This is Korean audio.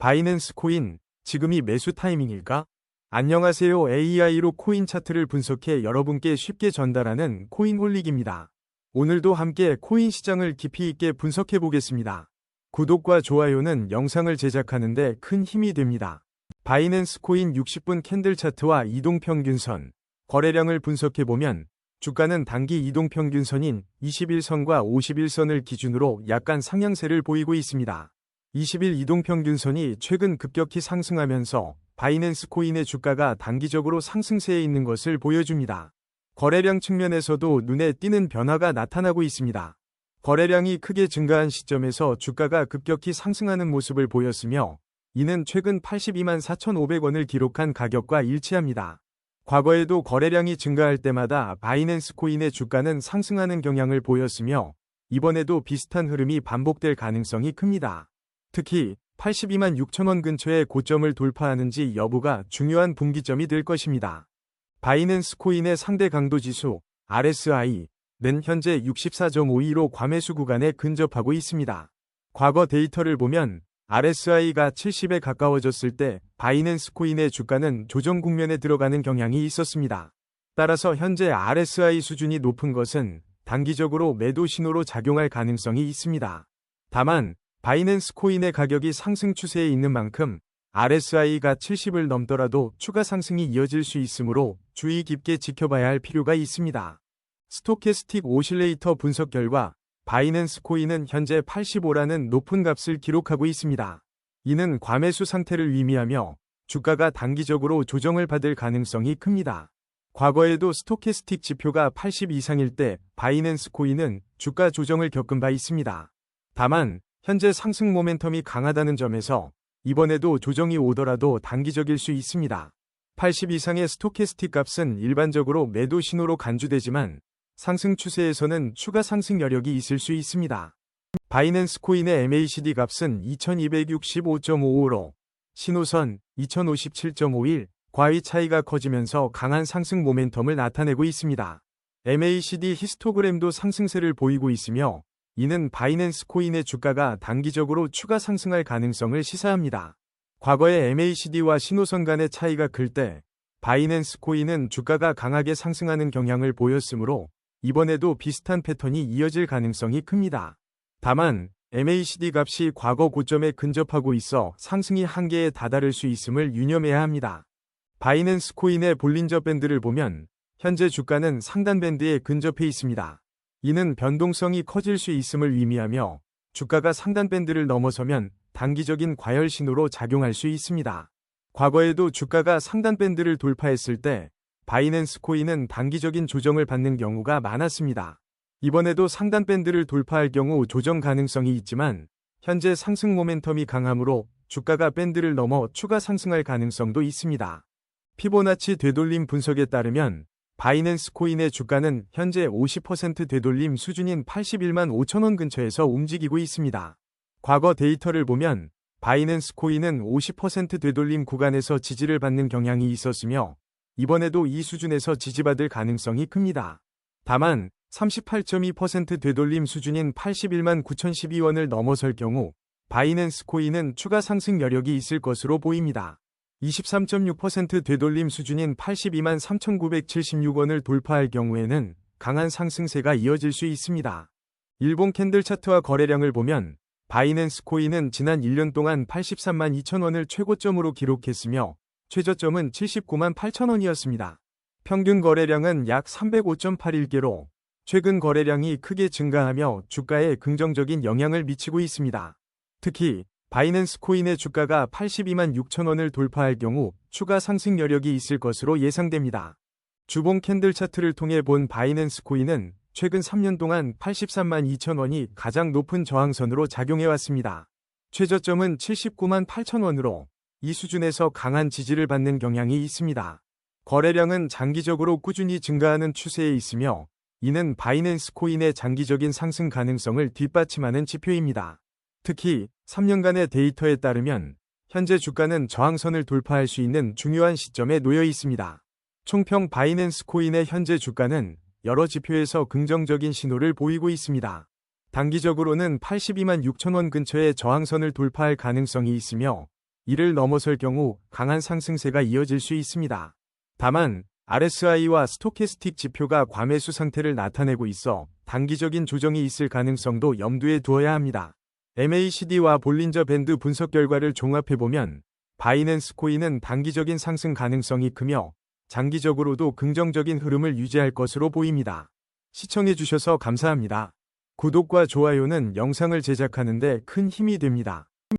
바이낸스 코인, 지금이 매수 타이밍일까? 안녕하세요. AI로 코인 차트를 분석해 여러분께 쉽게 전달하는 코인홀릭입니다. 오늘도 함께 코인 시장을 깊이 있게 분석해 보겠습니다. 구독과 좋아요는 영상을 제작하는데 큰 힘이 됩니다. 바이낸스 코인 60분 캔들 차트와 이동평균선, 거래량을 분석해 보면 주가는 단기 이동평균선인 21선과 51선을 기준으로 약간 상향세를 보이고 있습니다. 20일 이동평균선이 최근 급격히 상승하면서 바이낸스 코인의 주가가 단기적으로 상승세에 있는 것을 보여줍니다. 거래량 측면에서도 눈에 띄는 변화가 나타나고 있습니다. 거래량이 크게 증가한 시점에서 주가가 급격히 상승하는 모습을 보였으며 이는 최근 82만 4,500원을 기록한 가격과 일치합니다. 과거에도 거래량이 증가할 때마다 바이낸스 코인의 주가는 상승하는 경향을 보였으며 이번에도 비슷한 흐름이 반복될 가능성이 큽니다. 특히 82만 6천원 근처의 고점을 돌파하는지 여부가 중요한 분기점이 될 것입니다. 바이낸스 코인의 상대 강도 지수 RSI는 현재 64.52로 과매수 구간에 근접하고 있습니다. 과거 데이터를 보면 RSI가 70에 가까워졌을 때 바이낸스 코인의 주가는 조정 국면에 들어가는 경향이 있었습니다. 따라서 현재 RSI 수준이 높은 것은 단기적으로 매도 신호로 작용할 가능성이 있습니다. 다만 바이낸스 코인의 가격이 상승 추세에 있는 만큼 RSI가 70을 넘더라도 추가 상승이 이어질 수 있으므로 주의 깊게 지켜봐야 할 필요가 있습니다. 스토캐스틱 오실레이터 분석 결과 바이낸스 코인은 현재 85라는 높은 값을 기록하고 있습니다. 이는 과매수 상태를 의미하며 주가가 단기적으로 조정을 받을 가능성이 큽니다. 과거에도 스토캐스틱 지표가 80 이상일 때 바이낸스 코인은 주가 조정을 겪은 바 있습니다. 다만 현재 상승 모멘텀이 강하다는 점에서 이번에도 조정이 오더라도 단기적일 수 있습니다. 80 이상의 스토캐스틱 값은 일반적으로 매도 신호로 간주되지만 상승 추세에서는 추가 상승 여력이 있을 수 있습니다. 바이낸스 코인의 MACD 값은 2265.55로 신호선 2057.51 과의 차이가 커지면서 강한 상승 모멘텀을 나타내고 있습니다. MACD 히스토그램도 상승세를 보이고 있으며 이는 바이낸스 코인의 주가가 단기적으로 추가 상승할 가능성을 시사합니다. 과거의 MACD와 신호선 간의 차이가 클 때 바이낸스 코인은 주가가 강하게 상승하는 경향을 보였으므로 이번에도 비슷한 패턴이 이어질 가능성이 큽니다. 다만 MACD 값이 과거 고점에 근접하고 있어 상승이 한계에 다다를 수 있음을 유념해야 합니다. 바이낸스 코인의 볼린저 밴드를 보면 현재 주가는 상단 밴드에 근접해 있습니다. 이는 변동성이 커질 수 있음을 의미하며 주가가 상단 밴드를 넘어서면 단기적인 과열 신호로 작용할 수 있습니다. 과거에도 주가가 상단 밴드를 돌파했을 때 바이낸스 코인은 단기적인 조정을 받는 경우가 많았습니다. 이번에도 상단 밴드를 돌파할 경우 조정 가능성이 있지만 현재 상승 모멘텀이 강하므로 주가가 밴드를 넘어 추가 상승할 가능성도 있습니다. 피보나치 되돌림 분석에 따르면 바이낸스 코인의 주가는 현재 50% 되돌림 수준인 81만 5천원 근처에서 움직이고 있습니다. 과거 데이터를 보면 바이낸스 코인은 50% 되돌림 구간에서 지지를 받는 경향이 있었으며 이번에도 이 수준에서 지지받을 가능성이 큽니다. 다만 38.2% 되돌림 수준인 81만 9,012원을 넘어설 경우 바이낸스 코인은 추가 상승 여력이 있을 것으로 보입니다. 23.6% 되돌림 수준인 82만 3,976원을 돌파할 경우에는 강한 상승세가 이어질 수 있습니다. 일본 캔들 차트와 거래량을 보면 바이낸스 코인은 지난 1년 동안 83만 2천원을 최고점으로 기록했으며 최저점은 79만 8천원이었습니다. 평균 거래량은 약 305.81개로 최근 거래량이 크게 증가하며 주가에 긍정적인 영향을 미치고 있습니다. 특히 바이낸스 코인의 주가가 82만 6천원을 돌파할 경우 추가 상승 여력이 있을 것으로 예상됩니다. 주봉 캔들 차트를 통해 본 바이낸스 코인은 최근 3년 동안 83만 2천원이 가장 높은 저항선으로 작용해왔습니다. 최저점은 79만 8천원으로 이 수준에서 강한 지지를 받는 경향이 있습니다. 거래량은 장기적으로 꾸준히 증가하는 추세에 있으며 이는 바이낸스 코인의 장기적인 상승 가능성을 뒷받침하는 지표입니다. 특히 3년간의 데이터에 따르면 현재 주가는 저항선을 돌파할 수 있는 중요한 시점에 놓여 있습니다. 총평 바이낸스 코인의 현재 주가는 여러 지표에서 긍정적인 신호를 보이고 있습니다. 단기적으로는 82만 6천원 근처의 저항선을 돌파할 가능성이 있으며 이를 넘어설 경우 강한 상승세가 이어질 수 있습니다. 다만 RSI와 스토캐스틱 지표가 과매수 상태를 나타내고 있어 단기적인 조정이 있을 가능성도 염두에 두어야 합니다. MACD와 볼린저 밴드 분석 결과를 종합해보면 바이낸스 코인은 단기적인 상승 가능성이 크며 장기적으로도 긍정적인 흐름을 유지할 것으로 보입니다. 시청해주셔서 감사합니다. 구독과 좋아요는 영상을 제작하는 데 큰 힘이 됩니다.